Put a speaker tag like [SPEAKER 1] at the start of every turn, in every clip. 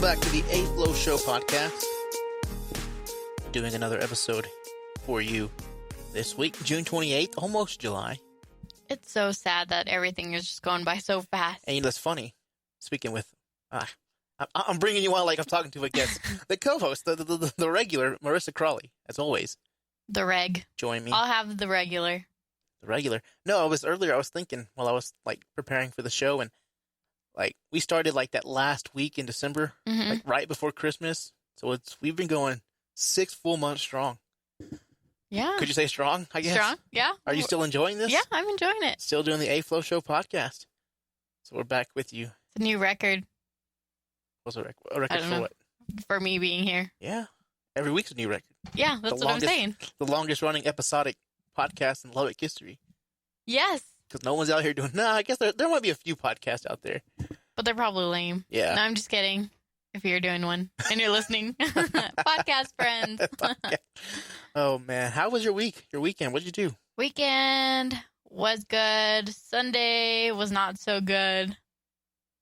[SPEAKER 1] back to the A Flow Show podcast. Doing another episode for you this week, June 28th, almost July.
[SPEAKER 2] It's so sad that everything is just going by so fast.
[SPEAKER 1] And that's funny. Speaking with, I'm bringing you on like I'm talking to a guest. The co-host, the regular, Marissa Crawley, as always.
[SPEAKER 2] The reg.
[SPEAKER 1] Join me.
[SPEAKER 2] I'll have the regular.
[SPEAKER 1] The regular. No, I was thinking while I was like preparing for the show, and like we started like that last week in December, like right before Christmas. So we've been going 6 full months strong.
[SPEAKER 2] Yeah.
[SPEAKER 1] Could you say strong, I guess?
[SPEAKER 2] Strong? Yeah.
[SPEAKER 1] Are you still enjoying this?
[SPEAKER 2] Yeah, I'm enjoying it.
[SPEAKER 1] Still doing the A Flow Show podcast. So we're back with you.
[SPEAKER 2] It's a new record.
[SPEAKER 1] What's a record for what?
[SPEAKER 2] For me being here.
[SPEAKER 1] Yeah. Every week's a new record.
[SPEAKER 2] Yeah, that's what I'm saying.
[SPEAKER 1] The longest running episodic podcast in Lubbock history.
[SPEAKER 2] Yes.
[SPEAKER 1] Because no one's out here doing, I guess there might be a few podcasts out there.
[SPEAKER 2] But they're probably lame.
[SPEAKER 1] Yeah.
[SPEAKER 2] No, I'm just kidding. If you're doing one and you're listening. Podcast friends.
[SPEAKER 1] Oh, man. How was your week? Your weekend? What did you do?
[SPEAKER 2] Weekend was good. Sunday was not so good.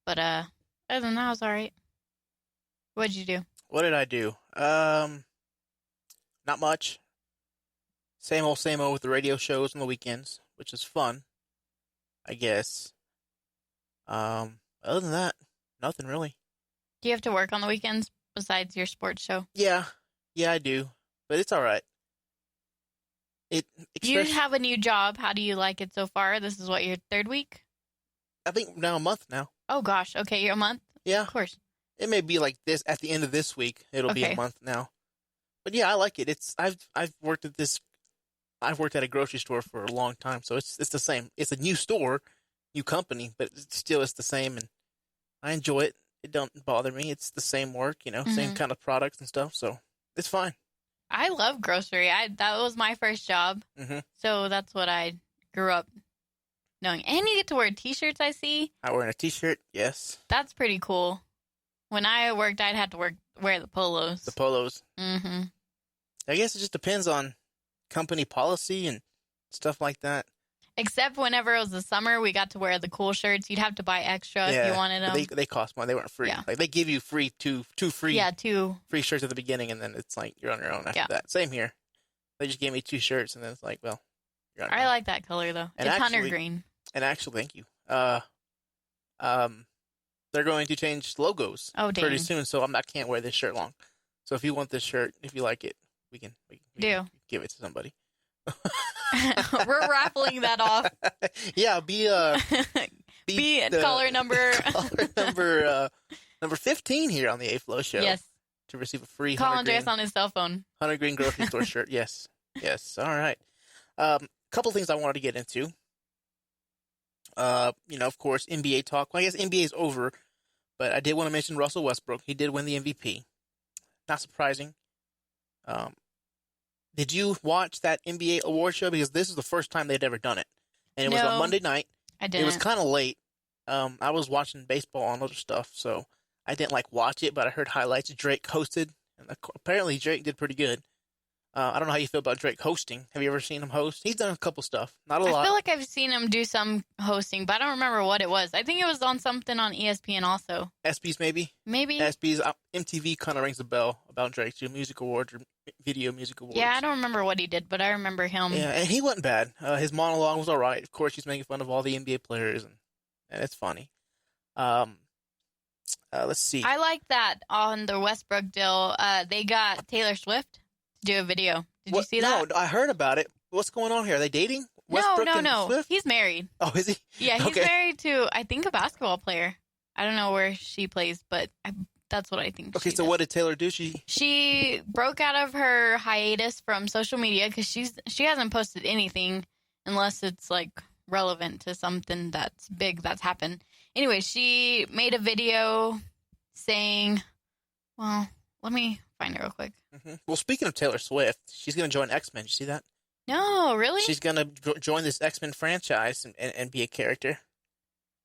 [SPEAKER 2] But other than that, it was all right. What did you do?
[SPEAKER 1] What did I do? Not much. Same old with the radio shows on the weekends, which is fun, I guess. Other than that, nothing really.
[SPEAKER 2] Do you have to work on the weekends besides your sports show?
[SPEAKER 1] Yeah, I do, but it's all right.
[SPEAKER 2] You have a new job. How do you like it so far? This is what, your third week?
[SPEAKER 1] I think now a month now.
[SPEAKER 2] Oh gosh, okay, you're a month?
[SPEAKER 1] Yeah.
[SPEAKER 2] Of course.
[SPEAKER 1] It may be like this at the end of this week. It'll be a month now. But yeah, I like it. I've worked at a grocery store for a long time, so it's the same. It's a new store, new company, but it's the same, and I enjoy it. It don't bother me. It's the same work, same kind of products and stuff, so it's fine.
[SPEAKER 2] I love grocery. That was my first job, so that's what I grew up knowing. And you get to wear T-shirts, I see.
[SPEAKER 1] I wear a T-shirt, yes.
[SPEAKER 2] That's pretty cool. When I worked, I'd have to wear the polos.
[SPEAKER 1] The polos.
[SPEAKER 2] Mm-hmm.
[SPEAKER 1] I guess it just depends on company policy and stuff like that.
[SPEAKER 2] Except whenever it was the summer, we got to wear the cool shirts. You'd have to buy extra if you wanted them.
[SPEAKER 1] They cost money. They weren't free.
[SPEAKER 2] Yeah.
[SPEAKER 1] Like they give you two free free shirts at the beginning, and then it's like you're on your own after that. Same here. They just gave me 2 shirts, and then it's like, well, you're on your own.
[SPEAKER 2] I like that color though.
[SPEAKER 1] And
[SPEAKER 2] it's
[SPEAKER 1] actually,
[SPEAKER 2] hunter green.
[SPEAKER 1] And actually, thank you. They're going to change logos pretty soon, so I can't wear this shirt long. So if you want this shirt, if you like it, we can give it to somebody.
[SPEAKER 2] We're raffling that off.
[SPEAKER 1] Yeah, be
[SPEAKER 2] caller number
[SPEAKER 1] number 15 here on the A Flow Show.
[SPEAKER 2] Yes,
[SPEAKER 1] to receive a free
[SPEAKER 2] call Andreas on his cell phone.
[SPEAKER 1] Hunter Green grocery store shirt. Yes. All right. Couple things I wanted to get into. Of course, NBA talk. Well, I guess NBA is over, but I did want to mention Russell Westbrook. He did win the MVP. Not surprising. Did you watch that NBA award show? Because this is the first time they'd ever done it. And it was on Monday night.
[SPEAKER 2] I didn't.
[SPEAKER 1] It was kind of late. I was watching baseball and other stuff, so I didn't watch it, but I heard highlights. Drake hosted, and apparently Drake did pretty good. I don't know how you feel about Drake hosting. Have you ever seen him host? He's done a couple stuff. Not a lot.
[SPEAKER 2] I feel like I've seen him do some hosting, but I don't remember what it was. I think it was on something on ESPN also.
[SPEAKER 1] ESPYs maybe?
[SPEAKER 2] Maybe.
[SPEAKER 1] ESPYs. MTV kind of rings a bell about Drake too. Music awards or video music awards.
[SPEAKER 2] Yeah, I don't remember what he did, but I remember him.
[SPEAKER 1] Yeah, and he wasn't bad. His monologue was all right. Of course, he's making fun of all the NBA players, and it's funny. Let's see.
[SPEAKER 2] I like that on the Westbrook deal. They got Taylor Swift to do a video. Did you see that?
[SPEAKER 1] No, I heard about it. What's going on here? Are they dating? Westbrook
[SPEAKER 2] no.
[SPEAKER 1] Swift?
[SPEAKER 2] He's married.
[SPEAKER 1] Oh, is he?
[SPEAKER 2] Yeah, he's married to, I think, a basketball player. I don't know where she plays, but that's what I think.
[SPEAKER 1] Okay, so what did Taylor do?
[SPEAKER 2] She broke out of her hiatus from social media because she hasn't posted anything unless it's like relevant to something that's big that's happened. Anyway, she made a video saying, well, let me find it real quick.
[SPEAKER 1] Mm-hmm. Well, speaking of Taylor Swift, she's going to join X-Men. Did you see that?
[SPEAKER 2] No, really?
[SPEAKER 1] She's going to join this X-Men franchise and be a character.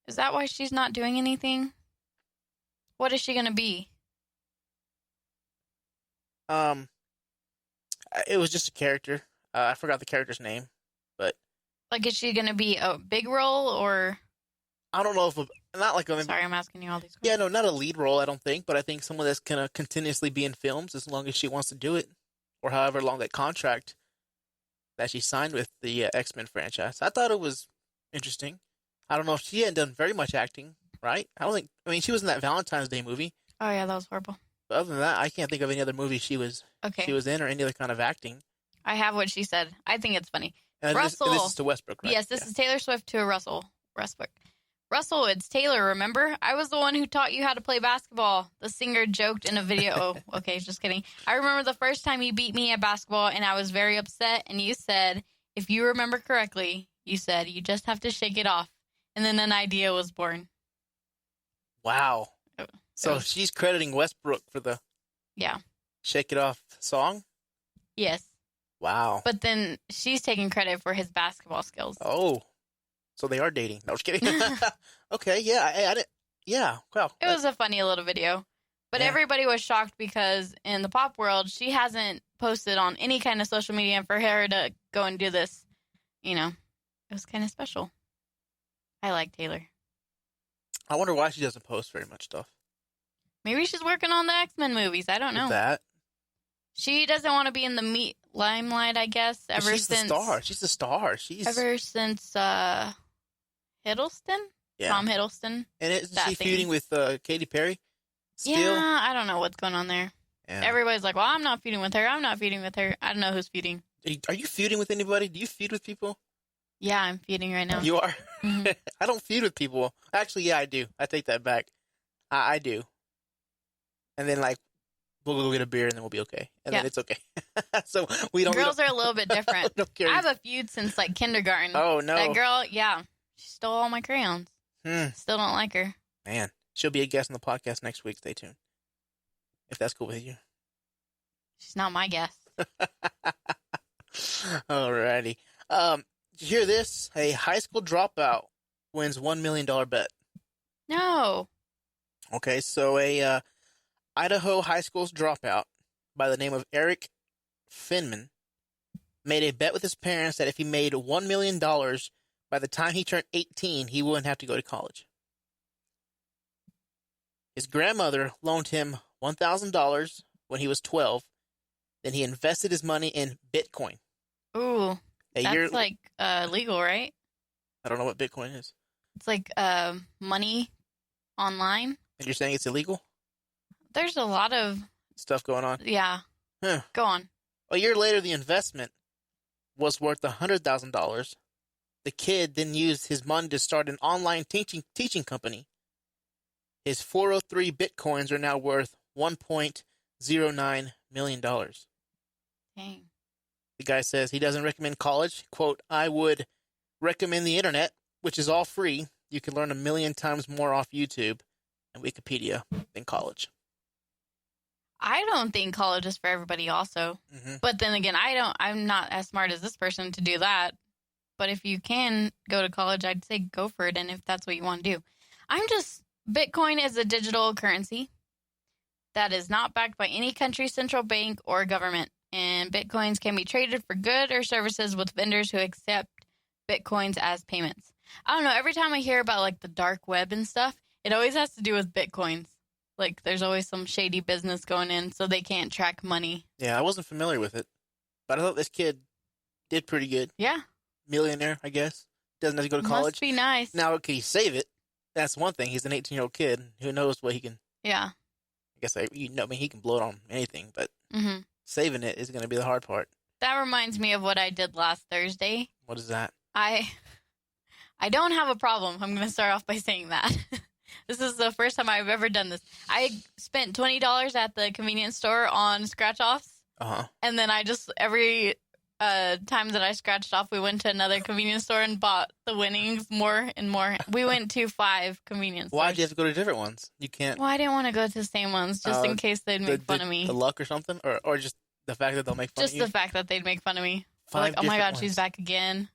[SPEAKER 2] Is that why she's not doing anything? What is she going to be?
[SPEAKER 1] It was just a character. I forgot the character's name, but
[SPEAKER 2] like, is she going to be a big role or?
[SPEAKER 1] I don't know not like
[SPEAKER 2] Sorry, I'm asking you all these questions.
[SPEAKER 1] Yeah, no, not a lead role, I don't think, but I think someone that's gonna continuously be in films as long as she wants to do it, or however long that contract that she signed with the X-Men franchise. I thought it was interesting. I don't know if she hadn't done very much acting, right? I don't think. I mean, she was in that Valentine's Day movie.
[SPEAKER 2] Oh yeah, that was horrible.
[SPEAKER 1] But other than that, I can't think of any other movie she was in or any other kind of acting.
[SPEAKER 2] I have what she said. I think it's funny.
[SPEAKER 1] And
[SPEAKER 2] Russell.
[SPEAKER 1] This is to Westbrook, right?
[SPEAKER 2] Yes, this is Taylor Swift to Russell Westbrook. Russell, it's Taylor, remember? I was the one who taught you how to play basketball. The singer joked in a video. Oh, okay, just kidding. I remember the first time you beat me at basketball, and I was very upset, and you said, if you remember correctly, you said, you just have to shake it off. And then an idea was born.
[SPEAKER 1] Wow. So she's crediting Westbrook for the Shake It Off song?
[SPEAKER 2] Yes.
[SPEAKER 1] Wow.
[SPEAKER 2] But then she's taking credit for his basketball skills.
[SPEAKER 1] Oh. So they are dating. No, I was kidding. Okay, yeah. I didn't. Yeah, well.
[SPEAKER 2] It was a funny little video. But everybody was shocked because in the pop world, she hasn't posted on any kind of social media. And for her to go and do this, it was kind of special. I like Taylor.
[SPEAKER 1] I wonder why she doesn't post very much stuff.
[SPEAKER 2] Maybe she's working on the X-Men movies. I don't know.
[SPEAKER 1] That.
[SPEAKER 2] She doesn't want to be in the limelight, I guess,
[SPEAKER 1] She's the star. She's the star.
[SPEAKER 2] Ever since Hiddleston?
[SPEAKER 1] Yeah.
[SPEAKER 2] Tom Hiddleston.
[SPEAKER 1] And isn't she feuding with Katy Perry? Still?
[SPEAKER 2] Yeah, I don't know what's going on there. Yeah. Everybody's like, well, I'm not feuding with her. I'm not feuding with her. I don't know who's feuding.
[SPEAKER 1] Are you feuding with anybody? Do you feud with people?
[SPEAKER 2] Yeah, I'm feuding right now.
[SPEAKER 1] You are? Mm-hmm. I don't feud with people. Actually, yeah, I do. I take that back. I do. And then, we'll go get a beer and then we'll be okay. And then it's okay. So we don't.
[SPEAKER 2] Girls are a little bit different. I have a feud since kindergarten.
[SPEAKER 1] Oh, no.
[SPEAKER 2] That girl, she stole all my crayons. Still don't like her.
[SPEAKER 1] Man, she'll be a guest on the podcast next week. Stay tuned. If that's cool with you.
[SPEAKER 2] She's not my guest.
[SPEAKER 1] Alrighty. Did you hear this? A high school dropout wins $1 million bet.
[SPEAKER 2] No.
[SPEAKER 1] Okay, so a Idaho high school's dropout by the name of Eric Finman made a bet with his parents that if he made $1 million by the time he turned 18, he wouldn't have to go to college. His grandmother loaned him $1,000 when he was 12. Then he invested his money in Bitcoin.
[SPEAKER 2] Ooh, that's legal, right?
[SPEAKER 1] I don't know what Bitcoin is.
[SPEAKER 2] It's like money online.
[SPEAKER 1] And you're saying it's illegal?
[SPEAKER 2] There's a lot of
[SPEAKER 1] stuff going on.
[SPEAKER 2] Yeah.
[SPEAKER 1] Huh.
[SPEAKER 2] Go on.
[SPEAKER 1] A year later, the investment was worth $100,000. The kid then used his money to start an online teaching company. His 403 Bitcoins are now worth $1.09 million. Dang. The guy says he doesn't recommend college. Quote, I would recommend the internet, which is all free. You can learn 1 million times more off YouTube and Wikipedia than college.
[SPEAKER 2] I don't think college is for everybody also. Mm-hmm. But then again, I'm not as smart as this person to do that. But if you can go to college, I'd say go for it. And if that's what you want to do. Bitcoin is a digital currency that is not backed by any country's central bank or government. And Bitcoins can be traded for goods or services with vendors who accept Bitcoins as payments. I don't know. Every time I hear about the dark web and stuff, it always has to do with Bitcoins. There's always some shady business going in, so they can't track money.
[SPEAKER 1] Yeah, I wasn't familiar with it. But I thought this kid did pretty good.
[SPEAKER 2] Yeah.
[SPEAKER 1] Millionaire, I guess. Doesn't have to go to college.
[SPEAKER 2] Must be nice.
[SPEAKER 1] Now, can he save it? That's one thing. He's an 18-year-old kid. Who knows what he can...
[SPEAKER 2] Yeah.
[SPEAKER 1] I guess, he can blow it on anything, but saving it is going to be the hard part.
[SPEAKER 2] That reminds me of what I did last Thursday.
[SPEAKER 1] What is that?
[SPEAKER 2] I don't have a problem. I'm going to start off by saying that. This is the first time I've ever done this. I spent $20 at the convenience store on scratch-offs. Uh-huh. And then I just, every time that I scratched off, we went to another convenience store and bought the winnings more and more. We went to 5 convenience stores.
[SPEAKER 1] Why did you have to go to different ones? You can't...
[SPEAKER 2] Well, I didn't want to go to the same ones, just in case they'd make fun of me.
[SPEAKER 1] The luck or something? Or just the fact that they'll make fun of you?
[SPEAKER 2] Just the fact that they'd make fun of me.
[SPEAKER 1] 5
[SPEAKER 2] oh my God,
[SPEAKER 1] ones.
[SPEAKER 2] she's back again.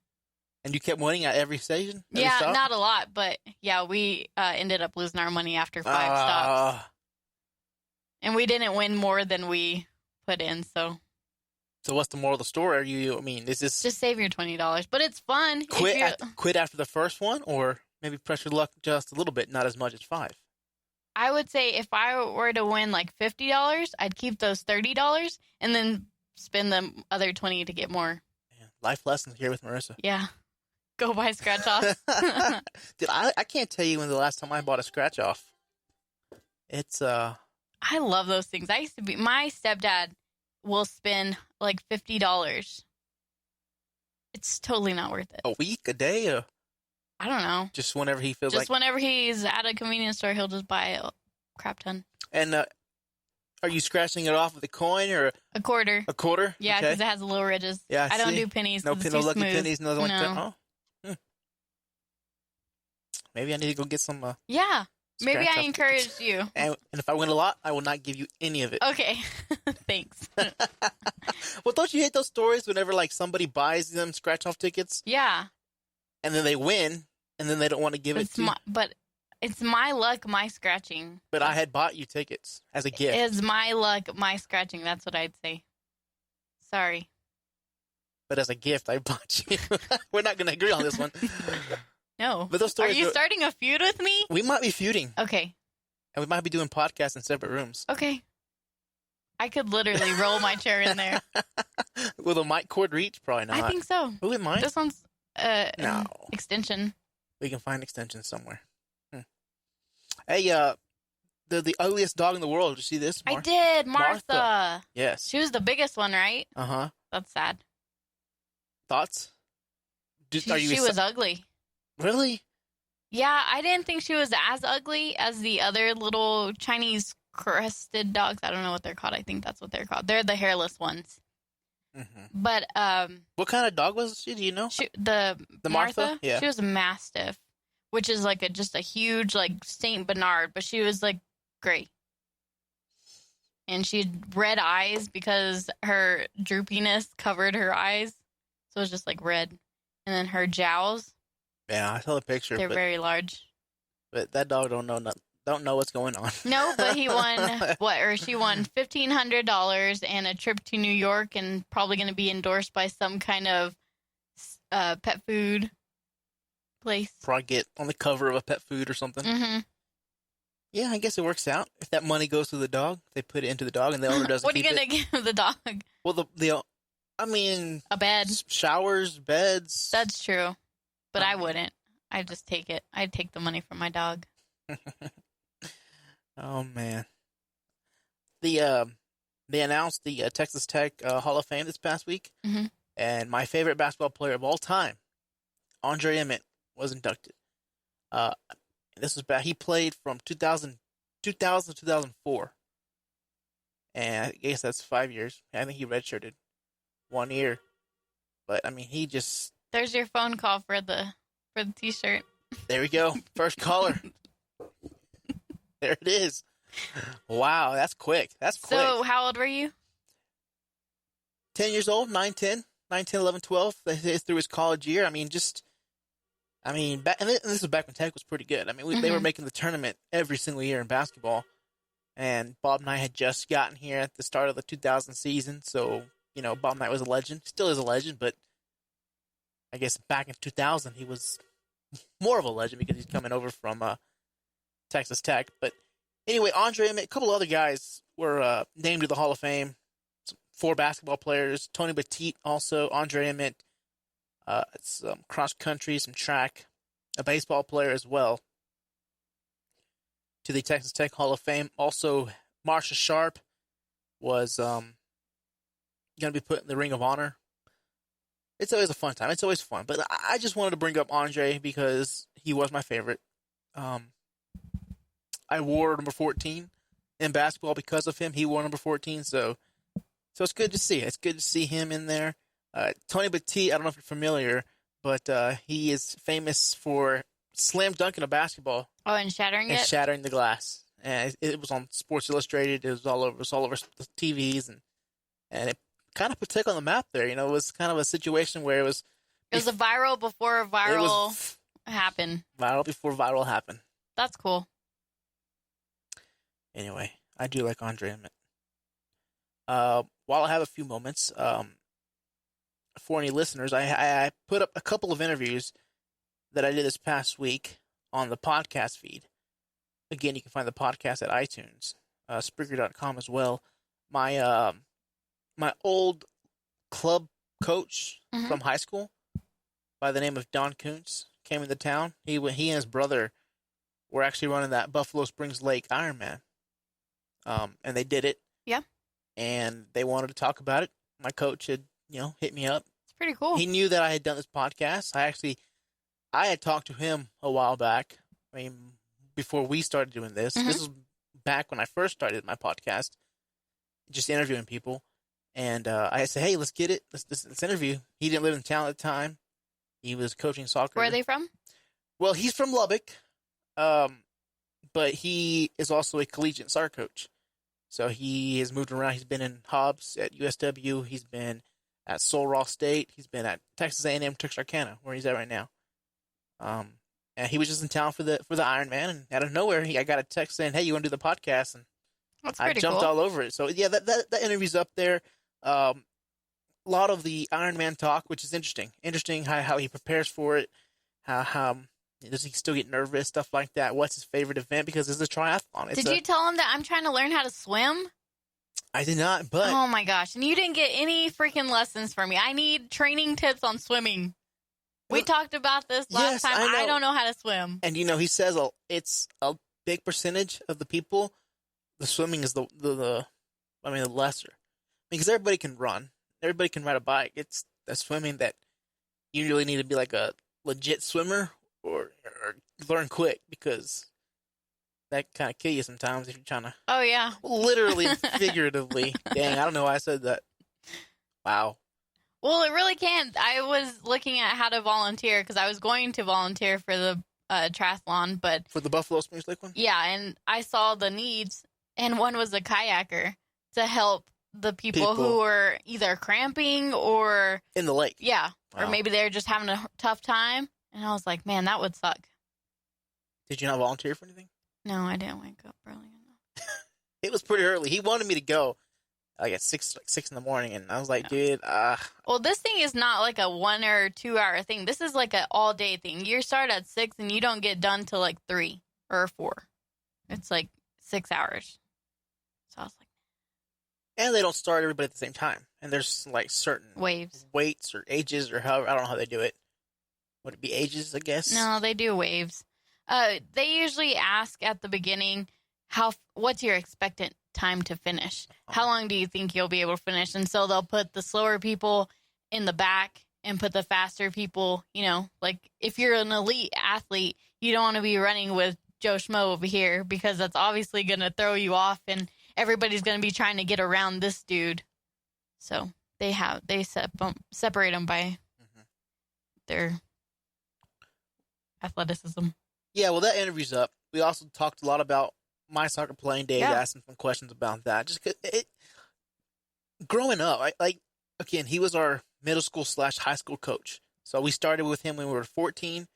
[SPEAKER 1] And you kept winning at every station?
[SPEAKER 2] Yeah, not a lot, but yeah, we ended up losing our money after 5 stops. And we didn't win more than we put in, so...
[SPEAKER 1] So what's the moral of the story? Is this...
[SPEAKER 2] Just save your $20, but it's fun.
[SPEAKER 1] Quit after the first one, or... maybe press your luck just a little bit, not as much as 5.
[SPEAKER 2] I would say if I were to win like $50, I'd keep those $30 and then spend the other 20 to get more.
[SPEAKER 1] Yeah, life lessons here with Marissa.
[SPEAKER 2] Yeah. Go buy scratch offs.
[SPEAKER 1] Dude, I can't tell you when the last time I bought a scratch off. It's
[SPEAKER 2] I love those things. My stepdad will spend like $50. It's totally not worth it.
[SPEAKER 1] a week, a day, or
[SPEAKER 2] I don't know.
[SPEAKER 1] just whenever he feels
[SPEAKER 2] Just
[SPEAKER 1] like.
[SPEAKER 2] whenever he's at a convenience store, he'll just buy a crap ton.
[SPEAKER 1] And are you scratching it off with a coin or
[SPEAKER 2] A quarter.
[SPEAKER 1] a quarter?
[SPEAKER 2] Yeah, because it has little ridges.
[SPEAKER 1] Yeah,
[SPEAKER 2] I don't
[SPEAKER 1] see?
[SPEAKER 2] do pennies.
[SPEAKER 1] No,
[SPEAKER 2] No, it's
[SPEAKER 1] no
[SPEAKER 2] too
[SPEAKER 1] lucky
[SPEAKER 2] smooth.
[SPEAKER 1] pennies, nothing like that.
[SPEAKER 2] No.
[SPEAKER 1] Oh, maybe I need to go get some.
[SPEAKER 2] Yeah. Maybe
[SPEAKER 1] scratch
[SPEAKER 2] I
[SPEAKER 1] off
[SPEAKER 2] encourage
[SPEAKER 1] tickets.
[SPEAKER 2] you.
[SPEAKER 1] And if I win a lot, I will not give you any of it.
[SPEAKER 2] Okay. Thanks.
[SPEAKER 1] Well, don't you hate those stories whenever like somebody buys them scratch off tickets
[SPEAKER 2] Yeah.
[SPEAKER 1] and then they win and then they don't want to give it to you?
[SPEAKER 2] But it's my luck, my scratching.
[SPEAKER 1] But I had bought you tickets as a gift.
[SPEAKER 2] It's my luck, my scratching. That's what I'd say. Sorry.
[SPEAKER 1] But as a gift, I bought you. We're not going to agree on this one.
[SPEAKER 2] No.
[SPEAKER 1] But those
[SPEAKER 2] Are
[SPEAKER 1] stories.
[SPEAKER 2] you starting a feud with me?
[SPEAKER 1] We might be feuding,
[SPEAKER 2] Okay.
[SPEAKER 1] and we might be doing podcasts in separate rooms.
[SPEAKER 2] Okay. I could literally roll my chair in there.
[SPEAKER 1] Will the mic cord reach? Probably not.
[SPEAKER 2] I think so.
[SPEAKER 1] Oh, it might.
[SPEAKER 2] This one's
[SPEAKER 1] No.
[SPEAKER 2] an extension.
[SPEAKER 1] We can find extensions somewhere. Hey, the ugliest dog in the world. Did you see this?
[SPEAKER 2] I did. Martha.
[SPEAKER 1] Martha. Yes.
[SPEAKER 2] She was the biggest one, right?
[SPEAKER 1] Uh-huh.
[SPEAKER 2] That's sad.
[SPEAKER 1] Thoughts?
[SPEAKER 2] She was ugly.
[SPEAKER 1] Really?
[SPEAKER 2] Yeah, I didn't think she was as ugly as the other little Chinese crested dogs. I don't know what they're called. I think that's what they're called. They're the hairless ones.
[SPEAKER 1] Mm-hmm.
[SPEAKER 2] But
[SPEAKER 1] what kind of dog was she? Do you know?
[SPEAKER 2] The
[SPEAKER 1] Martha? Yeah.
[SPEAKER 2] She was a Mastiff, which is like just a huge like Saint Bernard, but she was like gray. And she had red eyes because her droopiness covered her eyes. So it was just like red. And then her jowls,
[SPEAKER 1] Yeah, I saw the picture.
[SPEAKER 2] they're very large.
[SPEAKER 1] But that dog don't know what's going on.
[SPEAKER 2] No, but he won she won $1,500 and a trip to New York, and probably going to be endorsed by some kind of pet food place.
[SPEAKER 1] Probably get on the cover of a pet food or something.
[SPEAKER 2] Mm-hmm.
[SPEAKER 1] Yeah, I guess it works out. If that money goes to the dog, they put it into the dog, and the owner doesn't.
[SPEAKER 2] What are you
[SPEAKER 1] keep
[SPEAKER 2] going to give the dog?
[SPEAKER 1] Well, I mean,
[SPEAKER 2] A bed.
[SPEAKER 1] Showers, beds.
[SPEAKER 2] That's true, but I wouldn't. I'd just take it. I'd take the money from my dog.
[SPEAKER 1] Oh man, they announced the Texas Tech Hall of Fame this past week,
[SPEAKER 2] Mm-hmm.
[SPEAKER 1] and my favorite basketball player of all time, Andre Emmett, was inducted. This was back. He played from 2000 to 2004, and I guess that's 5 years. I think he redshirted 1 year, but I mean, he just.
[SPEAKER 2] There's your phone call for the T-shirt.
[SPEAKER 1] There we go. First caller. There it is. Wow, that's quick. That's quick.
[SPEAKER 2] So, how old were you?
[SPEAKER 1] 10 years old, 9, 10, 11, 12, through his college year. I mean, back, and this was back when Tech was pretty good. I mean, they were making the tournament every single year in basketball, and Bob Knight had just gotten here at the start of the 2000 season, so, Bob Knight was a legend. Still is a legend, but I guess back in 2000, he was more of a legend because he's coming over from Texas Tech. But anyway, Andre Emmett, a couple other guys were named to the Hall of Fame. 4 basketball players. Tony Batiste also. Andre Emmett. Some cross country, some track. A baseball player as well. To the Texas Tech Hall of Fame. Also, Marsha Sharp was going to be put in the Ring of Honor. It's always a fun time. It's always fun. But I just wanted to bring up Andre because he was my favorite. I wore number 14 in basketball because of him. He wore number 14, so it's good to see. It's good to see him in there. Tony Batiste, I don't know if you're familiar, but he is famous for slam dunking a basketball.
[SPEAKER 2] Oh, and shattering it?
[SPEAKER 1] Shattering the glass. And it was on Sports Illustrated. It was all over the TVs, and it kind of put Tech on the map there. It was kind of a situation where it was
[SPEAKER 2] a viral before viral happened.
[SPEAKER 1] Viral before viral happened.
[SPEAKER 2] That's cool.
[SPEAKER 1] Anyway, I do like Andre Emmett. While I have a few moments, for any listeners, I put up a couple of interviews that I did this past week on the podcast feed. Again, you can find the podcast at iTunes, Spreaker.com as well. My my old club coach from high school, by the name of Don Kuntz, came into town. He and his brother were actually running that Buffalo Springs Lake Ironman, and they did it.
[SPEAKER 2] Yeah.
[SPEAKER 1] And they wanted to talk about it. My coach had, hit me up.
[SPEAKER 2] It's pretty cool.
[SPEAKER 1] He knew that I had done this podcast. I had talked to him a while back. I mean, before we started doing this. This was back when I first started my podcast, just interviewing people. And I said, hey, let's get it. Let's interview. He didn't live in town at the time. He was coaching soccer.
[SPEAKER 2] Where are they from?
[SPEAKER 1] Well, he's from Lubbock, but he is also a collegiate soccer coach. So he has moved around. He's been in Hobbs at USW. He's been at Sul Ross State. He's been at Texas A&M Texarkana, where he's at right now. And he was just in town for the Ironman, and out of nowhere, I got a text saying, "Hey, you want to do the podcast?" And I jumped all over it. So yeah, that interview's up there. A lot of the Ironman talk, which is interesting. Interesting how he prepares for it. How does he still get nervous? Stuff like that. What's his favorite event? Because it's a triathlon.
[SPEAKER 2] Did you tell him that I'm trying to learn how to swim?
[SPEAKER 1] I did not, but...
[SPEAKER 2] Oh, my gosh. And you didn't get any freaking lessons from me. I need training tips on swimming. We talked about this last time. I don't know how to swim.
[SPEAKER 1] And, he says it's a big percentage of the people, the swimming is the lesser. Because everybody can run. Everybody can ride a bike. It's the swimming that you really need to be like a legit swimmer or learn quick, because that kind of kill you sometimes if you're trying to.
[SPEAKER 2] Oh, yeah.
[SPEAKER 1] Literally and figuratively. Dang, I don't know why I said that. Wow.
[SPEAKER 2] Well, it really can. I was looking at how to volunteer because I was going to volunteer for the triathlon, but...
[SPEAKER 1] For the Buffalo Springs Lake one?
[SPEAKER 2] Yeah, and I saw the needs, and one was a kayaker to help the people who were either cramping or...
[SPEAKER 1] In the lake?
[SPEAKER 2] Yeah.
[SPEAKER 1] Wow.
[SPEAKER 2] Or maybe they're just having a tough time. And I was like, man, that would suck.
[SPEAKER 1] Did you not volunteer for anything?
[SPEAKER 2] No, I didn't wake up early enough.
[SPEAKER 1] It was pretty early. He wanted me to go like at 6 in the morning, and I was like, dude,
[SPEAKER 2] Well, this thing is not like a 1 or 2 hour thing. This is like an all day thing. You start at 6 and you don't get done till like 3 or 4. It's like 6 hours. So I was like,
[SPEAKER 1] and they don't start everybody at the same time. And there's like certain weights or ages or however, I don't know how they do it. Would it be ages, I guess?
[SPEAKER 2] No, they do waves. They usually ask at the beginning, what's your expectant time to finish? How long do you think you'll be able to finish? And so they'll put the slower people in the back and put the faster people, like if you're an elite athlete, you don't want to be running with Joe Schmo over here, because that's obviously going to throw you off and everybody's going to be trying to get around this dude. So they separate them by their athleticism.
[SPEAKER 1] Yeah, well, that interview's up. We also talked a lot about my soccer playing days, asked him some questions about that. Just growing up, again, he was our middle school / high school coach. So we started with him when we were 14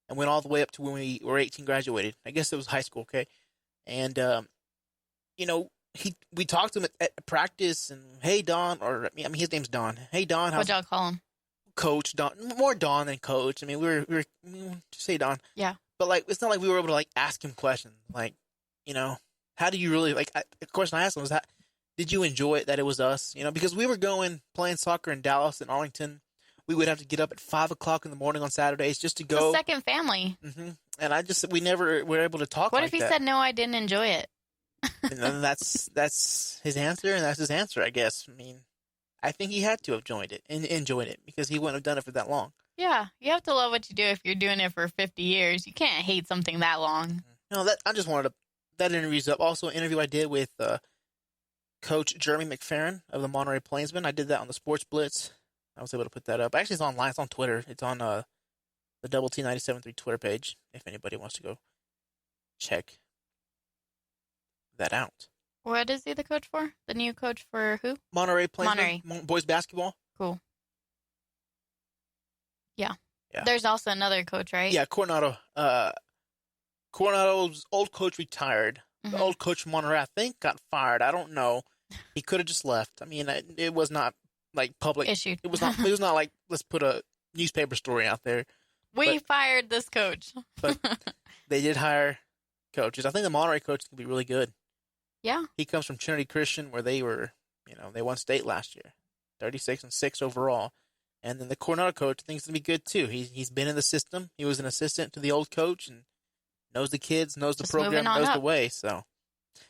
[SPEAKER 1] and went all the way up to when we were 18, graduated. I guess it was high school, okay? And, we talked to him at practice, and hey, Don, his name's Don. Hey, Don.
[SPEAKER 2] What'd y'all call him?
[SPEAKER 1] Coach Don. More Don than Coach. I mean, we were just say Don.
[SPEAKER 2] Yeah.
[SPEAKER 1] But, it's not like we were able to, ask him questions. How do you really, the question I asked him was, did you enjoy it that it was us? Because we were playing soccer in Dallas and Arlington. We would have to get up at 5 o'clock in the morning on Saturdays just to go.
[SPEAKER 2] It's a second family.
[SPEAKER 1] Mm-hmm. And we never were able to talk
[SPEAKER 2] What if he said, no, I didn't enjoy it?
[SPEAKER 1] And then that's his answer, and that's his answer, I guess. I mean, I think he had to have enjoyed it because he wouldn't have done it for that long.
[SPEAKER 2] Yeah, you have to love what you do if you're doing it for 50 years. You can't hate something that long.
[SPEAKER 1] No, I just wanted that interview's up. Also, an interview I did with Coach Jeremy McFerrin of the Monterey Plainsmen. I did that on the Sports Blitz. I was able to put that up. Actually, it's online. It's on Twitter. It's on the Double T 97.3 Twitter page if anybody wants to go check that out.
[SPEAKER 2] What is he the coach for? The new coach for who?
[SPEAKER 1] Monterey Plainsmen. Boys basketball.
[SPEAKER 2] Cool. Yeah. There's also another coach, right?
[SPEAKER 1] Yeah, Coronado. Coronado's old coach retired. The old coach from Monterey, I think, got fired. I don't know. He could have just left. I mean, it was not public
[SPEAKER 2] issue.
[SPEAKER 1] It was not like, let's put a newspaper story out there.
[SPEAKER 2] We fired this coach.
[SPEAKER 1] But they did hire coaches. I think the Monterey coach can be really good.
[SPEAKER 2] Yeah.
[SPEAKER 1] He comes from Trinity Christian, where they were, they won state last year, 36-6 overall. And then the Coronado coach thinks it's gonna be good too. He's been in the system. He was an assistant to the old coach and knows the kids, knows the program, knows the way. So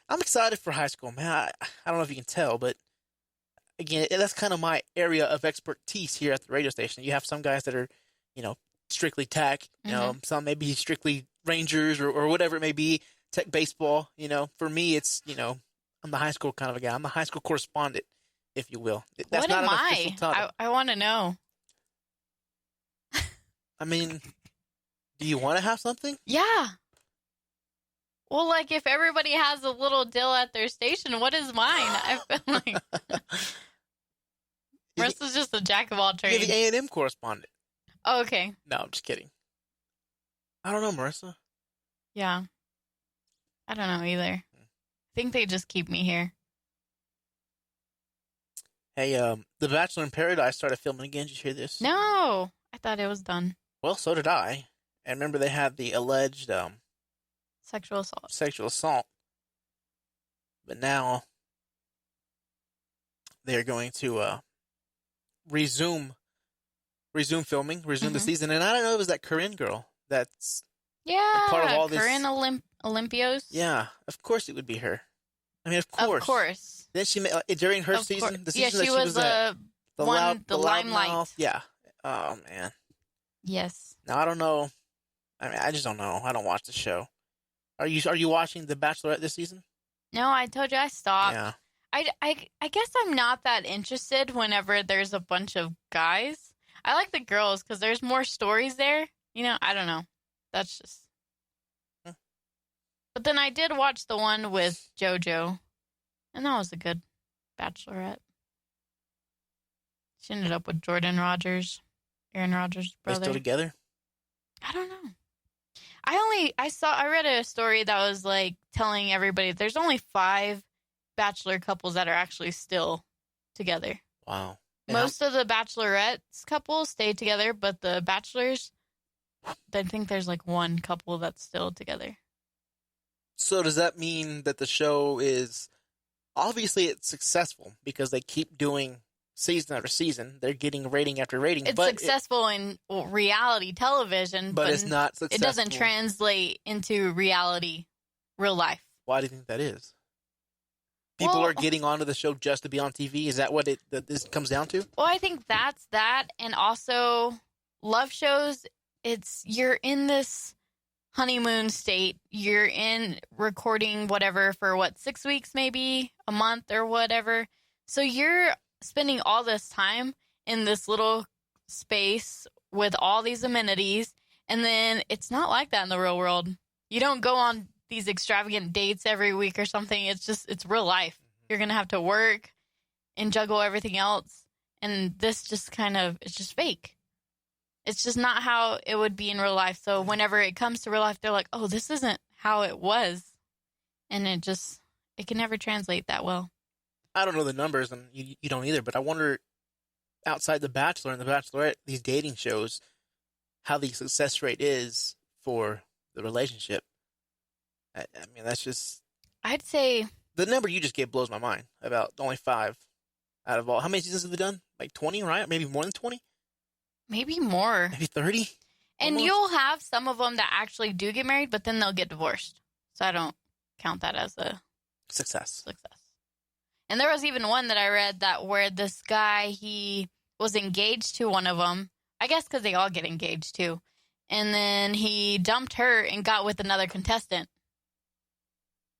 [SPEAKER 1] I'm excited for high school, man. I don't know if you can tell, but again, that's kind of my area of expertise here at the radio station. You have some guys that are, strictly tech, some maybe strictly Rangers or whatever it may be, tech baseball. For me, it's, I'm the high school kind of a guy. I'm the high school correspondent, if you will.
[SPEAKER 2] That's not an official title. I want to know.
[SPEAKER 1] I mean, do you want to have something?
[SPEAKER 2] Yeah. Well, like if everybody has a little deal at their station, what is mine? I feel like Marissa's just a jack of all trades.
[SPEAKER 1] You're the A&M correspondent.
[SPEAKER 2] Oh, okay.
[SPEAKER 1] No, I'm just kidding. I don't know, Marissa.
[SPEAKER 2] Yeah. I don't know either. I think they just keep me here.
[SPEAKER 1] Hey, The Bachelor in Paradise started filming again. Did you hear this?
[SPEAKER 2] No. I thought it was done.
[SPEAKER 1] Well, so did I. And remember they had the alleged
[SPEAKER 2] sexual assault.
[SPEAKER 1] Sexual assault. But now they're going to resume filming, the season. And I don't know, it was that Corinne girl that's part of all this.
[SPEAKER 2] Corinne Olympios.
[SPEAKER 1] Yeah, of course it would be her. I mean, of course.
[SPEAKER 2] Of course.
[SPEAKER 1] Then she during her season, the season
[SPEAKER 2] she was the limelight.
[SPEAKER 1] Yeah. Oh man.
[SPEAKER 2] Yes.
[SPEAKER 1] Now I don't know. I mean, I just don't know. I don't watch the show. Are you watching The Bachelorette this season?
[SPEAKER 2] No, I told you I stopped.
[SPEAKER 1] Yeah.
[SPEAKER 2] I guess I'm not that interested whenever there's a bunch of guys. I like the girls because there's more stories there. I don't know. That's just. But then I did watch the one with JoJo, and that was a good Bachelorette. She ended up with Aaron Rodgers' brother.
[SPEAKER 1] They still together?
[SPEAKER 2] I don't know. I read a story that was like telling everybody there's only 5 Bachelor couples that are actually still together.
[SPEAKER 1] Wow.
[SPEAKER 2] Most of the Bachelorette's couples stay together, but the Bachelors, I think there's like one couple that's still together.
[SPEAKER 1] So does that mean that the show is obviously it's successful because they keep doing season after season? They're getting rating after rating.
[SPEAKER 2] It's successful in reality television, but
[SPEAKER 1] it's not successful.
[SPEAKER 2] It doesn't translate into reality, real life.
[SPEAKER 1] Why do you think that is? People are getting onto the show just to be on TV? Is that what this comes down to?
[SPEAKER 2] Well, I think that's that. And also, love shows, you're in this honeymoon state. You're in recording whatever for 6 weeks, maybe a month or whatever. So you're spending all this time in this little space with all these amenities. And then it's not like that in the real world. You don't go on these extravagant dates every week or something. It's real life. You're going to have to work and juggle everything else. And this just it's just fake. It's just not how it would be in real life. So whenever it comes to real life, they're like, oh, this isn't how it was. And it can never translate that well.
[SPEAKER 1] I don't know the numbers, and you don't either, but I wonder, outside The Bachelor and The Bachelorette, these dating shows, how the success rate is for the relationship. I mean, that's just...
[SPEAKER 2] I'd say...
[SPEAKER 1] The number you just gave blows my mind, about only 5 out of all. How many seasons have they done? Like 20, right? Maybe more than 20?
[SPEAKER 2] Maybe more.
[SPEAKER 1] Maybe 30?
[SPEAKER 2] And almost. You'll have some of them that actually do get married, but then they'll get divorced. So I don't count that as a...
[SPEAKER 1] Success.
[SPEAKER 2] And there was even one that I read where this guy, he was engaged to one of them. I guess because they all get engaged too. And then he dumped her and got with another contestant.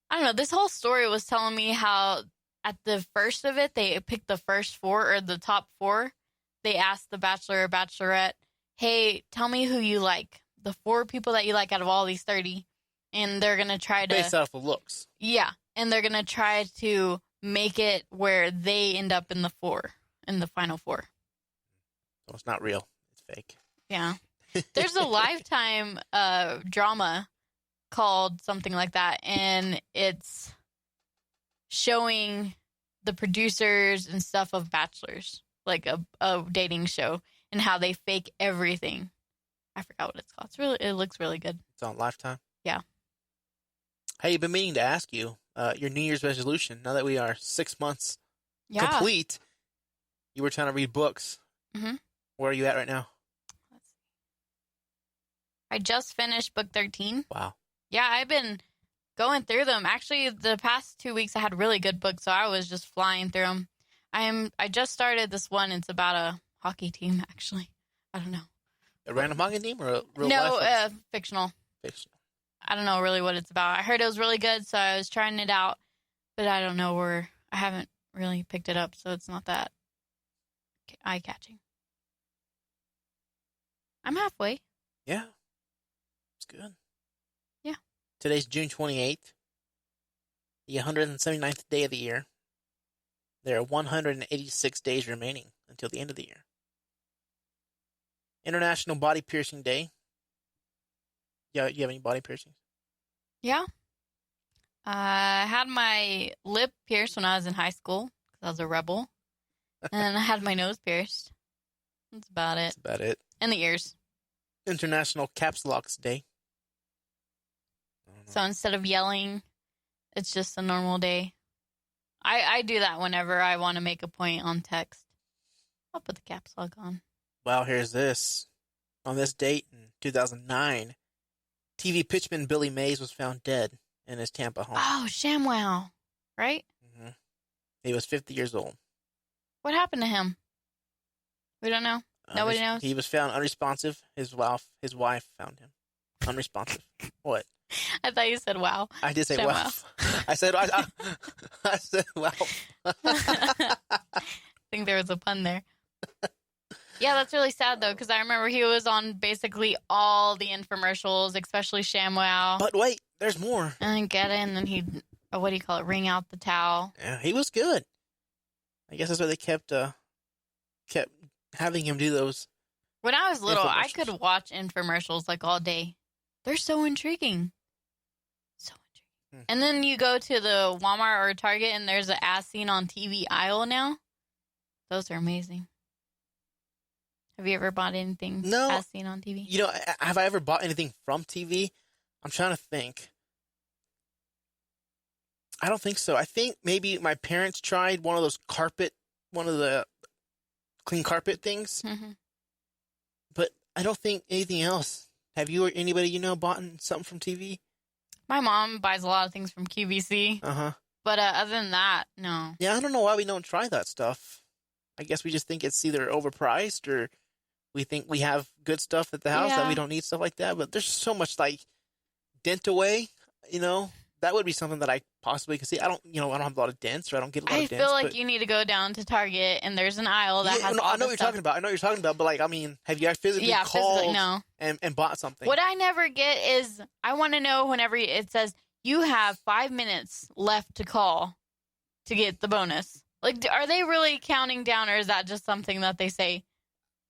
[SPEAKER 2] I don't know. This whole story was telling me how at the first of it, they picked the first 4 or the top 4. They asked the Bachelor or Bachelorette, hey, tell me who you like. The 4 people that you like out of all these 30. And they're going to try to...
[SPEAKER 1] Based off of looks.
[SPEAKER 2] Yeah. And they're going to try to make it where they end up in the final 4.
[SPEAKER 1] So it's not real. It's fake.
[SPEAKER 2] Yeah. There's a Lifetime drama called something like that, and it's showing the producers and stuff of Bachelors, like a dating show, and how they fake everything. I forgot what it's called. It looks really good.
[SPEAKER 1] It's on Lifetime?
[SPEAKER 2] Yeah.
[SPEAKER 1] Hey, I've been meaning to ask you your New Year's resolution. Now that we are 6 months complete, you were trying to read books.
[SPEAKER 2] Mm-hmm.
[SPEAKER 1] Where are you at right now?
[SPEAKER 2] Let's see. I just finished book 13.
[SPEAKER 1] Wow.
[SPEAKER 2] Yeah, I've been going through them. Actually, the past 2 weeks I had really good books, so I was just flying through them. I just started this one. It's about a hockey team, actually. I don't know.
[SPEAKER 1] A random hockey team or a real
[SPEAKER 2] no,
[SPEAKER 1] life?
[SPEAKER 2] Fictional.
[SPEAKER 1] Fictional.
[SPEAKER 2] I don't know really what it's about. I heard it was really good, so I was trying it out, but I don't know where. I haven't really picked it up, so it's not that eye-catching. I'm halfway.
[SPEAKER 1] Yeah. It's good.
[SPEAKER 2] Yeah.
[SPEAKER 1] Today's June 28th, the 179th day of the year. There are 186 days remaining until the end of the year. International Body Piercing Day. Yeah, you have any body piercings?
[SPEAKER 2] Yeah. I had my lip pierced when I was in high school because I was a rebel. And I had my nose pierced. That's about it.
[SPEAKER 1] That's about it.
[SPEAKER 2] And the ears.
[SPEAKER 1] International Caps Locks Day.
[SPEAKER 2] So instead of yelling, it's just a normal day. I do that whenever I want to make a point on text. I'll put the caps lock on.
[SPEAKER 1] Well, here's this. On this date in 2009, TV pitchman Billy Mays was found dead in his Tampa home.
[SPEAKER 2] Oh, ShamWow. Right?
[SPEAKER 1] Mm-hmm. He was 50 years old.
[SPEAKER 2] What happened to him? We don't know. Nobody knows.
[SPEAKER 1] He was found unresponsive. His wife found him unresponsive. What?
[SPEAKER 2] I thought you said wow.
[SPEAKER 1] I did say wow. I said I said wow.
[SPEAKER 2] I think there was a pun there. Yeah, that's really sad though, because I remember he was on basically all the infomercials, especially ShamWow.
[SPEAKER 1] But wait, there's more.
[SPEAKER 2] And then get in, and then he'd what do you call it? Wring out the towel.
[SPEAKER 1] Yeah, he was good. I guess that's why they kept having him do those.
[SPEAKER 2] When I was little, I could watch infomercials like all day. They're so intriguing. So intriguing. And then you go to the Walmart or Target and there's an as seen on TV aisle now. Those are amazing. Have you ever bought anything as seen on TV?
[SPEAKER 1] You know, have I ever bought anything from TV? I'm trying to think. I don't think so. I think maybe my parents tried one of the clean carpet things. Mm-hmm. But I don't think anything else. Have you or anybody you know bought something from TV?
[SPEAKER 2] My mom buys a lot of things from QVC.
[SPEAKER 1] Uh-huh.
[SPEAKER 2] But other than that, no.
[SPEAKER 1] Yeah, I don't know why we don't try that stuff. I guess we just think it's either overpriced or we think we have good stuff at the house that we don't need stuff like that. But there's so much like dent away, you know. That would be something that I possibly could see. I don't have a lot of dents, or I don't get a lot of dents.
[SPEAKER 2] I feel like you need to go down to Target, and there's an aisle that has all
[SPEAKER 1] I know what
[SPEAKER 2] you're
[SPEAKER 1] talking about. I know what you're talking about, but like, I mean, have you physically called and bought something?
[SPEAKER 2] What I never get is I want to know whenever it says you have 5 minutes left to call to get the bonus. Like, are they really counting down, or is that just something that they say?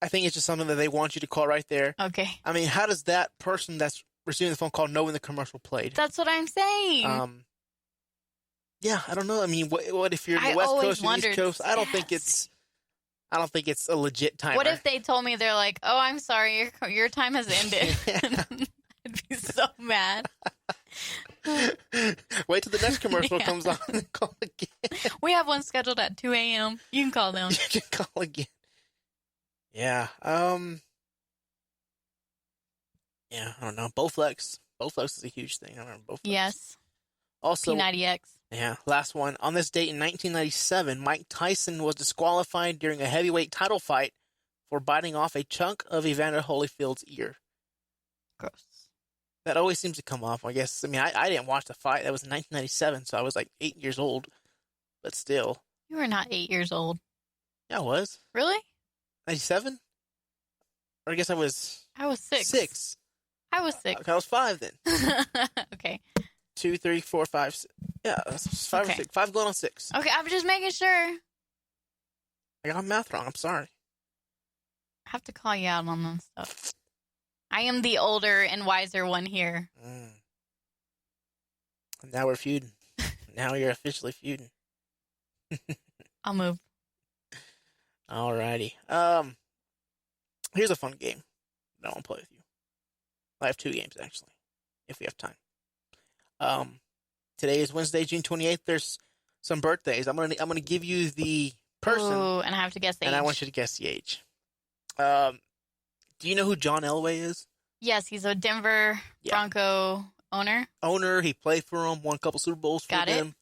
[SPEAKER 1] I think it's just something that they want you to call right there.
[SPEAKER 2] Okay.
[SPEAKER 1] I mean, how does that person that's receiving the phone call know when the commercial played?
[SPEAKER 2] That's what I'm saying.
[SPEAKER 1] Yeah, I don't know. I mean, what if you're in the West Coast or East Coast? I don't think it's a legit timer.
[SPEAKER 2] What if they told me they're like, "Oh, I'm sorry, your time has ended." I'd be so mad.
[SPEAKER 1] Wait till the next commercial comes on and call again.
[SPEAKER 2] We have one scheduled at 2 a.m. You can call them.
[SPEAKER 1] You can call again. Yeah. Yeah, I don't know. Bowflex. Bowflex is a huge thing. I remember Bowflex.
[SPEAKER 2] Yes.
[SPEAKER 1] Also,
[SPEAKER 2] P90X.
[SPEAKER 1] Yeah, last one. On this date in 1997, Mike Tyson was disqualified during a heavyweight title fight for biting off a chunk of Evander Holyfield's ear.
[SPEAKER 2] Gross.
[SPEAKER 1] That always seems to come off, I guess. I mean, I didn't watch the fight. That was in 1997, so I was like 8 years old. But still.
[SPEAKER 2] You were not 8 years old.
[SPEAKER 1] Yeah, I was.
[SPEAKER 2] Really?
[SPEAKER 1] 97? Or I guess I was...
[SPEAKER 2] I was 6.
[SPEAKER 1] 6.
[SPEAKER 2] I was 6.
[SPEAKER 1] Okay, I was 5 then.
[SPEAKER 2] Okay.
[SPEAKER 1] 2, 3, 4, 5, 6. Yeah, that's 5 or 6. 5 going on 6.
[SPEAKER 2] Okay, I'm just making sure.
[SPEAKER 1] I got math wrong. I'm sorry.
[SPEAKER 2] I have to call you out on that stuff. I am the older and wiser one here.
[SPEAKER 1] Now we're feuding. Now you're officially feuding.
[SPEAKER 2] I'll move.
[SPEAKER 1] Alrighty. Here's a fun game that I want to play with you. I have 2 games, actually, if we have time. Um, Today is Wednesday, June 28th. There's some birthdays. I'm gonna give you the person,
[SPEAKER 2] Ooh, and I have to guess the age.
[SPEAKER 1] and I want you to guess the age. Do you know who John Elway is?
[SPEAKER 2] Yes, he's a Denver Bronco owner.
[SPEAKER 1] He played for them, won a couple Super Bowls for them.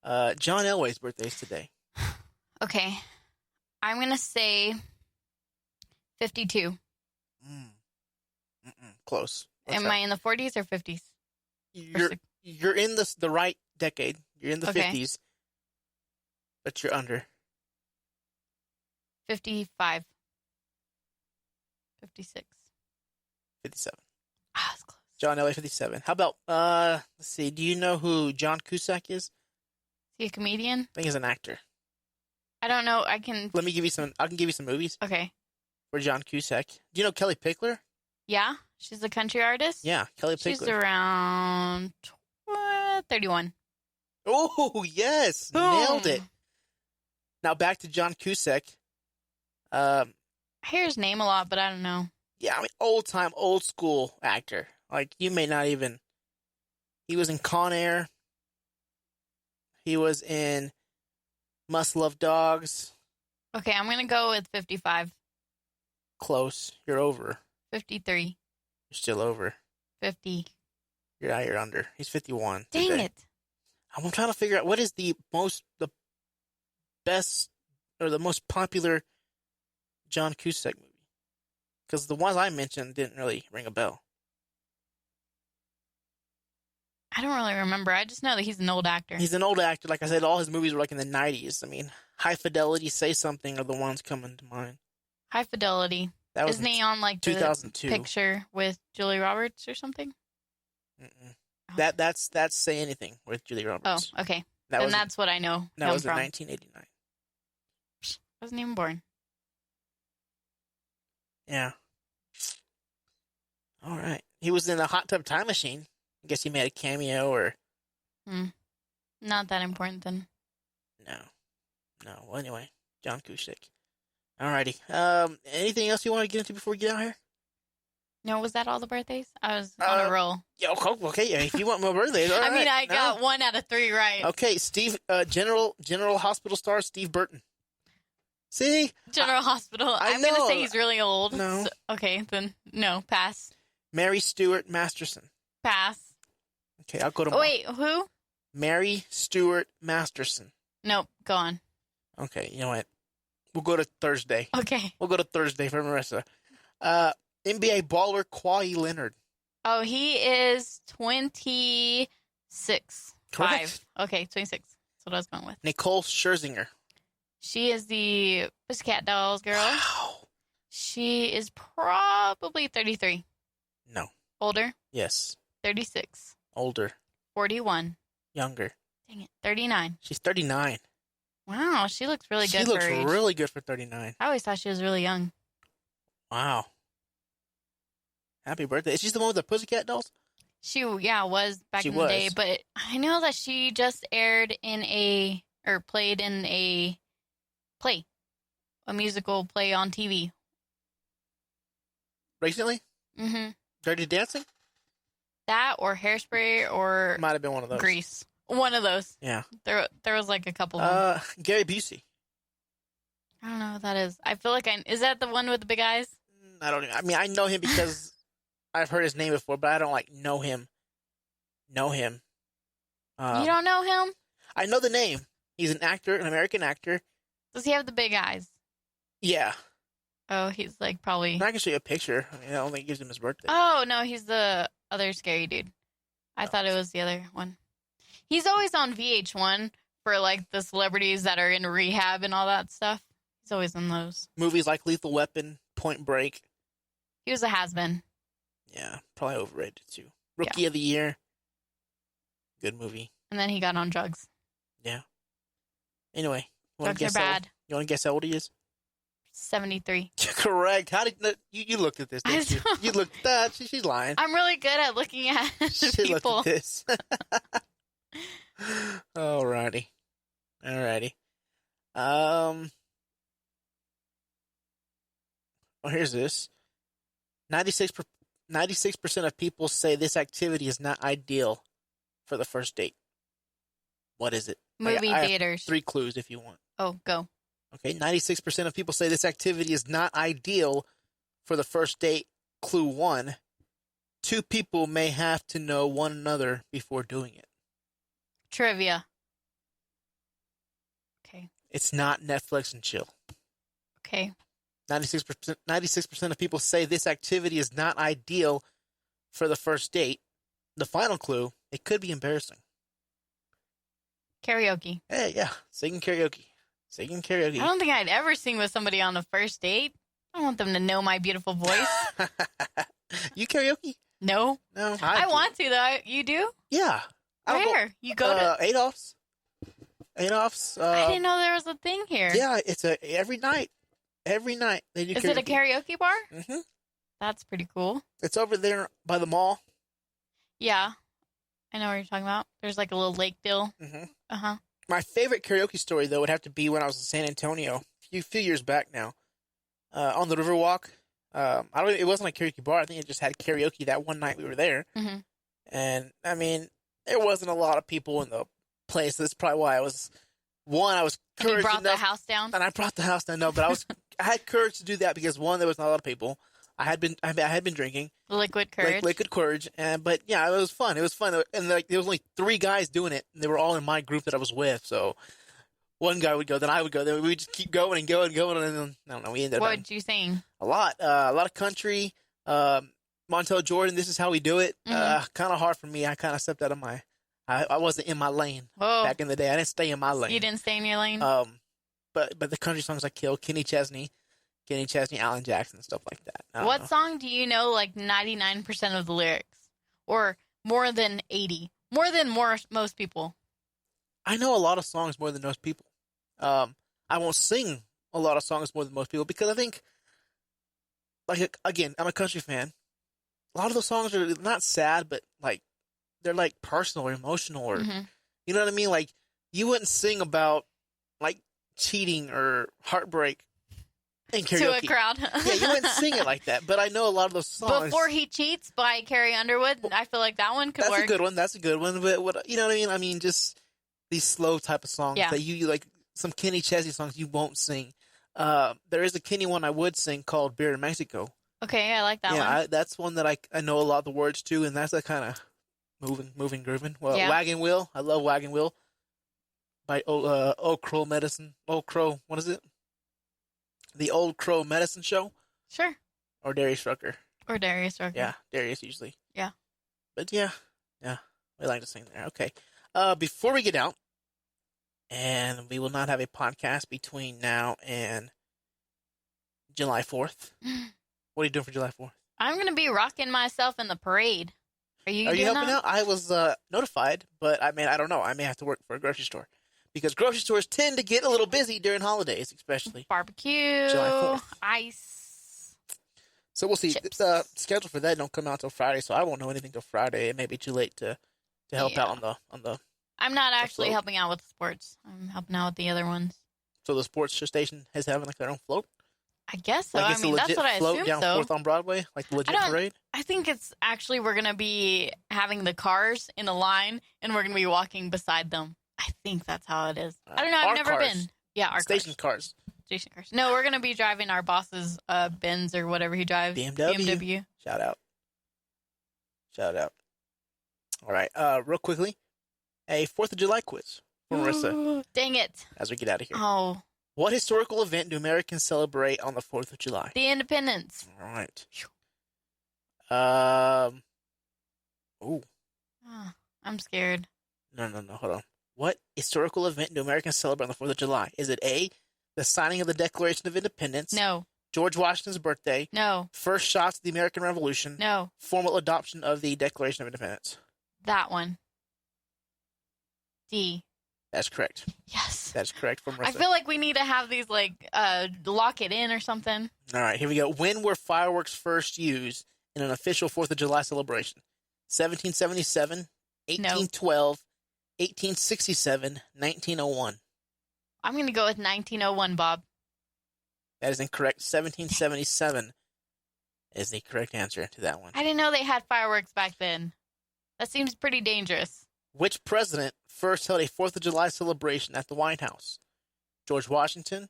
[SPEAKER 1] John Elway's birthday is today.
[SPEAKER 2] Okay. I'm going to say 52.
[SPEAKER 1] Close.
[SPEAKER 2] Am I in the 40s or 50s?
[SPEAKER 1] You're in the right decade. You're in the 50s, but you're under.
[SPEAKER 2] 55. 56.
[SPEAKER 1] 57.
[SPEAKER 2] Ah, that's close.
[SPEAKER 1] John Elway, 57. How about, let's see, do you know who John Cusack is?
[SPEAKER 2] Is he a comedian?
[SPEAKER 1] I think he's an actor.
[SPEAKER 2] I don't know.
[SPEAKER 1] I can give you some movies.
[SPEAKER 2] Okay.
[SPEAKER 1] For John Cusack. Do you know Kelly Pickler?
[SPEAKER 2] Yeah. She's a country artist?
[SPEAKER 1] Yeah, Kelly Pickler.
[SPEAKER 2] She's around 31.
[SPEAKER 1] Oh, yes.
[SPEAKER 2] Boom.
[SPEAKER 1] Nailed it. Now back to John Cusack.
[SPEAKER 2] I hear his name a lot, but I don't know.
[SPEAKER 1] Yeah, I mean, old school actor. Like, you may not even... He was in Con Air. He was in Must Love Dogs.
[SPEAKER 2] Okay, I'm going to go with 55.
[SPEAKER 1] Close. You're over.
[SPEAKER 2] 53.
[SPEAKER 1] You're still over.
[SPEAKER 2] 50.
[SPEAKER 1] You're under. He's 51.
[SPEAKER 2] Dang it.
[SPEAKER 1] I'm trying to figure out what is the best or the most popular John Cusack movie. Because the ones I mentioned didn't really ring a bell.
[SPEAKER 2] I don't really remember. I just know that he's an old actor.
[SPEAKER 1] He's an old actor. Like I said, all his movies were like in the 90s. I mean, High Fidelity, Say Something are the ones coming to mind.
[SPEAKER 2] High Fidelity.
[SPEAKER 1] That was
[SPEAKER 2] Isn't he on like
[SPEAKER 1] 2002
[SPEAKER 2] the picture with Julie Roberts or something?
[SPEAKER 1] Mm-mm. That's Say Anything with Julie Roberts.
[SPEAKER 2] Oh, okay. That's what I know.
[SPEAKER 1] That was in 1989.
[SPEAKER 2] Wasn't even born.
[SPEAKER 1] Yeah. All right. He was in a Hot Tub Time Machine. I guess he made a cameo or...
[SPEAKER 2] Not that important then.
[SPEAKER 1] No. Well, anyway, John Cusack. Alrighty. Anything else you want to get into before we get out here?
[SPEAKER 2] No, was that all the birthdays? I was on a roll.
[SPEAKER 1] Yeah, okay. If you want more birthdays, all right.
[SPEAKER 2] I mean, I got 1 out of 3 right.
[SPEAKER 1] Okay, Steve. General Hospital star Steve Burton. See,
[SPEAKER 2] General Hospital. I'm going to say he's really old.
[SPEAKER 1] No.
[SPEAKER 2] So, okay, then no. Pass.
[SPEAKER 1] Mary Stuart Masterson.
[SPEAKER 2] Pass.
[SPEAKER 1] Okay, I'll go to.
[SPEAKER 2] Wait, who?
[SPEAKER 1] Mary Stuart Masterson.
[SPEAKER 2] Nope. Go on.
[SPEAKER 1] Okay, you know what? We'll go to Thursday.
[SPEAKER 2] Okay.
[SPEAKER 1] We'll go to Thursday for Marissa. NBA baller Kawhi Leonard.
[SPEAKER 2] Oh, he is 26.
[SPEAKER 1] Correct.
[SPEAKER 2] 5. Okay, 26. That's what I was going with.
[SPEAKER 1] Nicole Scherzinger.
[SPEAKER 2] She is the Pussycat Dolls girl.
[SPEAKER 1] Wow.
[SPEAKER 2] She is probably 33.
[SPEAKER 1] No.
[SPEAKER 2] Older?
[SPEAKER 1] Yes.
[SPEAKER 2] 36.
[SPEAKER 1] Older.
[SPEAKER 2] 41.
[SPEAKER 1] Younger.
[SPEAKER 2] Dang it. 39.
[SPEAKER 1] She's 39.
[SPEAKER 2] Wow, she looks really good
[SPEAKER 1] for her age.
[SPEAKER 2] She looks
[SPEAKER 1] really good for 39.
[SPEAKER 2] I always thought she was really young.
[SPEAKER 1] Wow. Happy birthday. Is she the one with the Pussycat Dolls?
[SPEAKER 2] She, was back in the day, but I know that she just played in a play, a musical play on TV.
[SPEAKER 1] Recently?
[SPEAKER 2] Mm-hmm.
[SPEAKER 1] Dirty Dancing?
[SPEAKER 2] That or Hairspray or...
[SPEAKER 1] Might have been one of those.
[SPEAKER 2] Grease. One of those.
[SPEAKER 1] Yeah.
[SPEAKER 2] There was like a couple of them.
[SPEAKER 1] Gary Busey.
[SPEAKER 2] I don't know what that is. I feel like is that the one with the big eyes?
[SPEAKER 1] I don't even... I mean, I know him because I've heard his name before, but I don't, know him. You
[SPEAKER 2] don't know him?
[SPEAKER 1] I know the name. He's an actor, an American actor.
[SPEAKER 2] Does he have the big eyes?
[SPEAKER 1] Yeah.
[SPEAKER 2] Oh, he's like probably...
[SPEAKER 1] I can show you a picture. I mean, I don't think it gives him his birthday.
[SPEAKER 2] Oh, no, he's the other scary dude. I thought it was the other one. He's always on VH1 for like the celebrities that are in rehab and all that stuff. He's always in those.
[SPEAKER 1] Movies like Lethal Weapon, Point Break.
[SPEAKER 2] He was a has-been.
[SPEAKER 1] Yeah, probably overrated too. Rookie of the Year. Good movie.
[SPEAKER 2] And then he got on drugs.
[SPEAKER 1] Yeah. Anyway.
[SPEAKER 2] Drugs are bad.
[SPEAKER 1] You want to guess how old he is?
[SPEAKER 2] 73.
[SPEAKER 1] Correct. How did you looked at this? Didn't you? You looked at that. She's lying.
[SPEAKER 2] I'm really good at looking at
[SPEAKER 1] she
[SPEAKER 2] people.
[SPEAKER 1] Looked at this. Alrighty. Well, here's this. 96% of people say this activity is not ideal for the first date. What is it?
[SPEAKER 2] Movie
[SPEAKER 1] I
[SPEAKER 2] theaters.
[SPEAKER 1] Have 3 clues if you want.
[SPEAKER 2] Oh, go.
[SPEAKER 1] Okay, 96% of people say this activity is not ideal for the first date. Clue 1. 2 people may have to know one another before doing it.
[SPEAKER 2] Trivia. Okay.
[SPEAKER 1] It's not Netflix and chill.
[SPEAKER 2] Okay.
[SPEAKER 1] 96% of people say this activity is not ideal for the first date. The final clue, it could be embarrassing.
[SPEAKER 2] Karaoke.
[SPEAKER 1] Hey, yeah, singing karaoke. Singing karaoke.
[SPEAKER 2] I don't think I'd ever sing with somebody on the first date. I don't want them to know my beautiful voice.
[SPEAKER 1] You karaoke?
[SPEAKER 2] No.
[SPEAKER 1] No.
[SPEAKER 2] I want to, though. You do?
[SPEAKER 1] Yeah.
[SPEAKER 2] Where? You go to?
[SPEAKER 1] Adolph's. Adolph's.
[SPEAKER 2] I didn't know there was a thing here.
[SPEAKER 1] Yeah, it's every night. Every night they do karaoke.
[SPEAKER 2] Is it a karaoke bar?
[SPEAKER 1] Mm-hmm.
[SPEAKER 2] That's pretty cool.
[SPEAKER 1] It's over there by the mall.
[SPEAKER 2] Yeah. I know what you're talking about. There's like a little lake deal.
[SPEAKER 1] Mm-hmm.
[SPEAKER 2] Uh-huh.
[SPEAKER 1] My favorite karaoke story, though, would have to be when I was in San Antonio a few years back now. On the Riverwalk. It wasn't a karaoke bar. I think it just had karaoke that one night we were there.
[SPEAKER 2] Mm-hmm.
[SPEAKER 1] And, I mean, there wasn't a lot of people in the place. That's probably why I was courage
[SPEAKER 2] and you brought
[SPEAKER 1] enough,
[SPEAKER 2] the house down?
[SPEAKER 1] And I brought the house down. No, but I had courage to do that because, one, there was not a lot of people. I had been drinking.
[SPEAKER 2] Liquid courage.
[SPEAKER 1] Liquid courage. But, yeah, it was fun. It was fun. And, there was only 3 guys doing it. And they were all in my group that I was with. So one guy would go, then I would go. Then we would just keep going and going and going. And then, I don't know, we ended up.
[SPEAKER 2] What did you sing?
[SPEAKER 1] A lot of country. Montel Jordan, This Is How We Do It.
[SPEAKER 2] Mm-hmm.
[SPEAKER 1] Kind of hard for me. I kind of stepped out of I wasn't in my lane back in the day. I didn't stay in my lane.
[SPEAKER 2] You didn't stay in your lane?
[SPEAKER 1] But the country songs I kill, Kenny Chesney, Alan Jackson, and stuff like that.
[SPEAKER 2] What song do you know like 99% of the lyrics? Or more than 80? More than most people?
[SPEAKER 1] I know a lot of songs more than most people. I won't sing a lot of songs more than most people because I think, like, again, I'm a country fan. A lot of those songs are not sad, but like they're like personal or emotional, or you know what I mean. Like you wouldn't sing about like cheating or heartbreak in karaoke
[SPEAKER 2] to a crowd.
[SPEAKER 1] Yeah, you wouldn't sing it like that. But I know a lot of those songs.
[SPEAKER 2] Before He Cheats by Carrie Underwood. I feel like that one could work.
[SPEAKER 1] That's a good one. But what, you know what I mean? I mean, just these slow type of songs that you like. Some Kenny Chesney songs you won't sing. There is a Kenny one I would sing called "Beer in Mexico."
[SPEAKER 2] Okay, I like that one.
[SPEAKER 1] Yeah, that's one that I know a lot of the words to, and that's a kind of moving, grooving. Well, Wagon Wheel, I love Wagon Wheel by Old Crow Medicine. Old Crow, what is it? The Old Crow Medicine Show?
[SPEAKER 2] Sure.
[SPEAKER 1] Or Darius Rucker.
[SPEAKER 2] Yeah,
[SPEAKER 1] Darius usually.
[SPEAKER 2] Yeah.
[SPEAKER 1] But yeah, we like to sing there. Okay. Before we get out, and we will not have a podcast between now and July 4th. What are you doing for July 4th?
[SPEAKER 2] I'm going to be rocking myself in the parade. Are you
[SPEAKER 1] helping out? I was notified, but I don't know. I may have to work for a grocery store because grocery stores tend to get a little busy during holidays, especially.
[SPEAKER 2] Barbecue,
[SPEAKER 1] July 4th.
[SPEAKER 2] ice.
[SPEAKER 1] So we'll see. The schedule for that don't come out till Friday, so I won't know anything till Friday. It may be too late to help out on the. I'm
[SPEAKER 2] not actually helping out with the sports. I'm helping out with the other ones.
[SPEAKER 1] So the sports station has having like their own float.
[SPEAKER 2] I guess so.
[SPEAKER 1] Like
[SPEAKER 2] I mean, that's what I assume.
[SPEAKER 1] Down 4th on Broadway, like the legit parade.
[SPEAKER 2] I think it's actually we're gonna be having the cars in a line, and we're gonna be walking beside them. I think that's how it is. I don't know. I've never been. Yeah, our
[SPEAKER 1] station cars.
[SPEAKER 2] Station cars. No, we're gonna be driving our boss's Benz or whatever he drives.
[SPEAKER 1] BMW. Shout out. All right. Real quickly, a 4th of July quiz for Marissa.
[SPEAKER 2] Dang it!
[SPEAKER 1] As we get out of here.
[SPEAKER 2] Oh.
[SPEAKER 1] What historical event do Americans celebrate on the 4th of July?
[SPEAKER 2] The Independence.
[SPEAKER 1] All right.
[SPEAKER 2] I'm scared.
[SPEAKER 1] No, hold on. What historical event do Americans celebrate on the 4th of July? Is it A, the signing of the Declaration of Independence?
[SPEAKER 2] No.
[SPEAKER 1] George Washington's birthday?
[SPEAKER 2] No.
[SPEAKER 1] First shots of the American Revolution?
[SPEAKER 2] No.
[SPEAKER 1] Formal adoption of the Declaration of Independence?
[SPEAKER 2] That one. D.
[SPEAKER 1] That's correct.
[SPEAKER 2] Yes.
[SPEAKER 1] That's correct from Marissa.
[SPEAKER 2] I feel like we need to have these, lock it in or something.
[SPEAKER 1] All right, here we go. When were fireworks first used in an official 4th of July celebration? 1777, 1812, 1867, 1901.
[SPEAKER 2] I'm going to go with 1901, Bob.
[SPEAKER 1] That is incorrect. 1777 is the correct answer to that one.
[SPEAKER 2] I didn't know they had fireworks back then. That seems pretty dangerous.
[SPEAKER 1] Which president first held a 4th of July celebration at the White House? George Washington,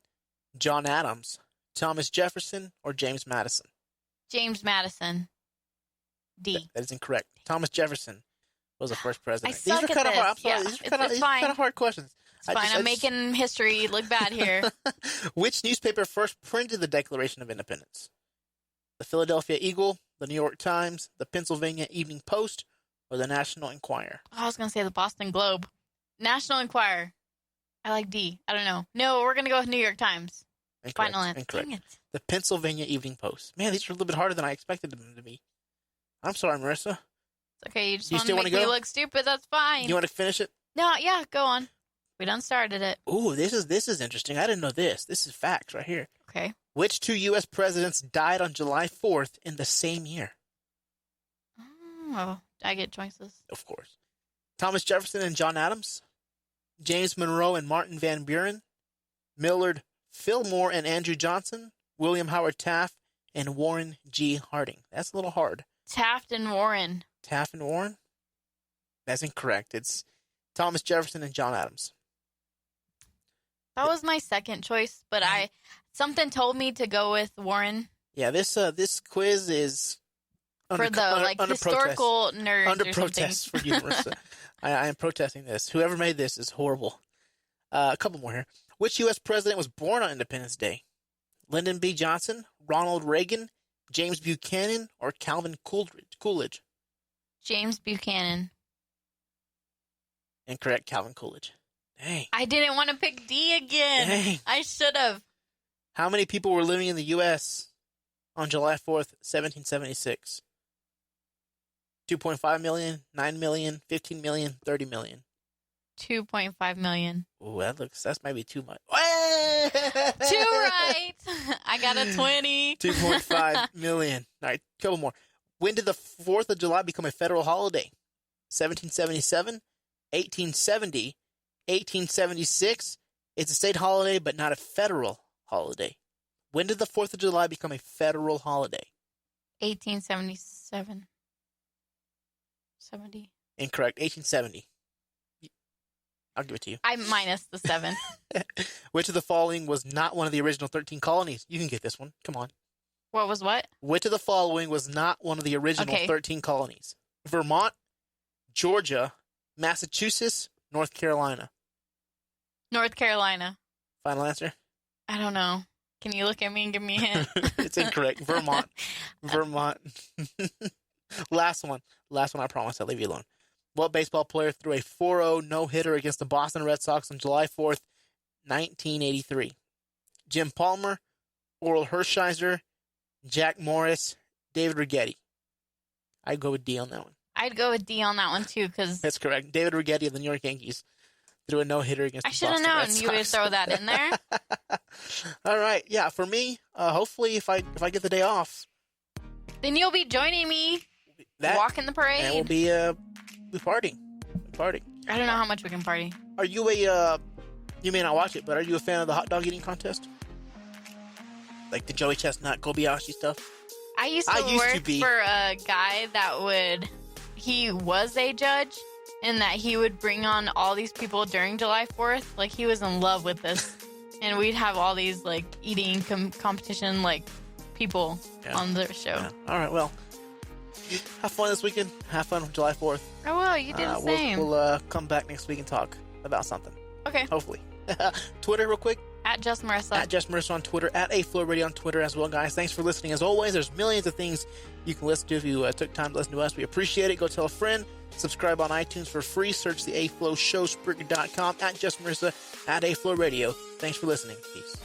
[SPEAKER 1] John Adams, Thomas Jefferson, or James Madison?
[SPEAKER 2] James Madison. D.
[SPEAKER 1] That is incorrect. Thomas Jefferson was the first president.
[SPEAKER 2] I suck
[SPEAKER 1] These are kind of hard. I'm sorry.
[SPEAKER 2] Yeah,
[SPEAKER 1] These are kind of hard questions.
[SPEAKER 2] It's fine. I'm making history look bad here.
[SPEAKER 1] Which newspaper first printed the Declaration of Independence? The Philadelphia Eagle, the New York Times, the Pennsylvania Evening Post, or the National Enquirer?
[SPEAKER 2] I was going to say the Boston Globe. National Enquirer. I like D. I don't know. No, we're going to go with New York Times.
[SPEAKER 1] Incorrect.
[SPEAKER 2] Final answer.
[SPEAKER 1] Incorrect.
[SPEAKER 2] Dang it.
[SPEAKER 1] The Pennsylvania Evening Post. Man, these are a little bit harder than I expected them to be. I'm sorry, Marissa.
[SPEAKER 2] It's okay. You just want to make me look stupid. That's fine.
[SPEAKER 1] You want to finish it?
[SPEAKER 2] No, yeah, go on. We done started it.
[SPEAKER 1] Ooh, this is interesting. I didn't know this. This is facts right here.
[SPEAKER 2] Okay.
[SPEAKER 1] Which 2 U.S. presidents died on July 4th in the same year?
[SPEAKER 2] Oh, I get choices.
[SPEAKER 1] Of course. Thomas Jefferson and John Adams, James Monroe and Martin Van Buren, Millard Fillmore and Andrew Johnson, William Howard Taft, and Warren G. Harding. That's a little hard.
[SPEAKER 2] Taft and Warren.
[SPEAKER 1] Taft and Warren? That's incorrect. It's Thomas Jefferson and John Adams.
[SPEAKER 2] That was my second choice, but something told me to go with Warren.
[SPEAKER 1] Yeah, this quiz is
[SPEAKER 2] for the historical nerds
[SPEAKER 1] under
[SPEAKER 2] or
[SPEAKER 1] protest
[SPEAKER 2] something.
[SPEAKER 1] for you, Marissa. I am protesting this. Whoever made this is horrible. A couple more here. Which U.S. president was born on Independence Day? Lyndon B. Johnson, Ronald Reagan, James Buchanan, or Calvin Coolidge?
[SPEAKER 2] James Buchanan.
[SPEAKER 1] Incorrect. Calvin Coolidge. Dang.
[SPEAKER 2] I didn't want to pick D again.
[SPEAKER 1] Dang.
[SPEAKER 2] I should have.
[SPEAKER 1] How many people were living in the U.S. on July 4th, 1776? 2.5 million, 9 million, 15 million, 30 million.
[SPEAKER 2] 2.5 million.
[SPEAKER 1] Oh, that's maybe too much.
[SPEAKER 2] Too right. I got a 20.
[SPEAKER 1] 2.5 million. All right, couple more. When did the 4th of July become a federal holiday? 1777, 1870, 1876. It's a state holiday, but not a federal holiday. When did the 4th of July become a federal holiday?
[SPEAKER 2] 1877. 70.
[SPEAKER 1] Incorrect. 1870. I'll give it to you.
[SPEAKER 2] I minus the 7.
[SPEAKER 1] Which of the following was not one of the original 13 colonies? You can get this one. Come on.
[SPEAKER 2] What was what?
[SPEAKER 1] Which of the following was not one of the original 13 colonies? Vermont, Georgia, Massachusetts, North Carolina.
[SPEAKER 2] North Carolina.
[SPEAKER 1] Final answer?
[SPEAKER 2] I don't know. Can you look at me and give me a hint?
[SPEAKER 1] It's incorrect. Vermont. Vermont. Last one, I promise. I'll leave you alone. What baseball player threw a 4-0 no-hitter against the Boston Red Sox on July 4th, 1983? Jim Palmer, Oral Hershiser, Jack Morris, David Righetti. I'd go with D on that one.
[SPEAKER 2] I'd go with D on that one, too, because...
[SPEAKER 1] That's correct. David Righetti of the New York Yankees threw a no-hitter against the Boston Red Sox.
[SPEAKER 2] I should have known you would throw that in there.
[SPEAKER 1] All right. Yeah, for me, hopefully if I get the day off...
[SPEAKER 2] Then you'll be joining me walking the parade.
[SPEAKER 1] And we'll be partying.
[SPEAKER 2] I don't know how much we can party.
[SPEAKER 1] Are you you may not watch it, but are you a fan of the hot dog eating contest? Like the Joey Chestnut, Kobayashi stuff?
[SPEAKER 2] I used to work for a guy he was a judge, and that he would bring on all these people during July 4th. Like, he was in love with this. And we'd have all these, like, eating competition, like, people on the show. Yeah.
[SPEAKER 1] All right, well, have fun this weekend. Have fun on July 4th.
[SPEAKER 2] I will. You do the same.
[SPEAKER 1] We'll come back next week and talk about something.
[SPEAKER 2] Okay.
[SPEAKER 1] Hopefully. Twitter real quick.
[SPEAKER 2] At Just Marissa.
[SPEAKER 1] At Just Marissa on Twitter. At A-Flow-Radio on Twitter as well, guys. Thanks for listening. As always, there's millions of things you can listen to if you took time to listen to us. We appreciate it. Go tell a friend. Subscribe on iTunes for free. Search the A-Flow Show, Spreaker.com. At Just Marissa. At A-Flow-Radio. Thanks for listening. Peace.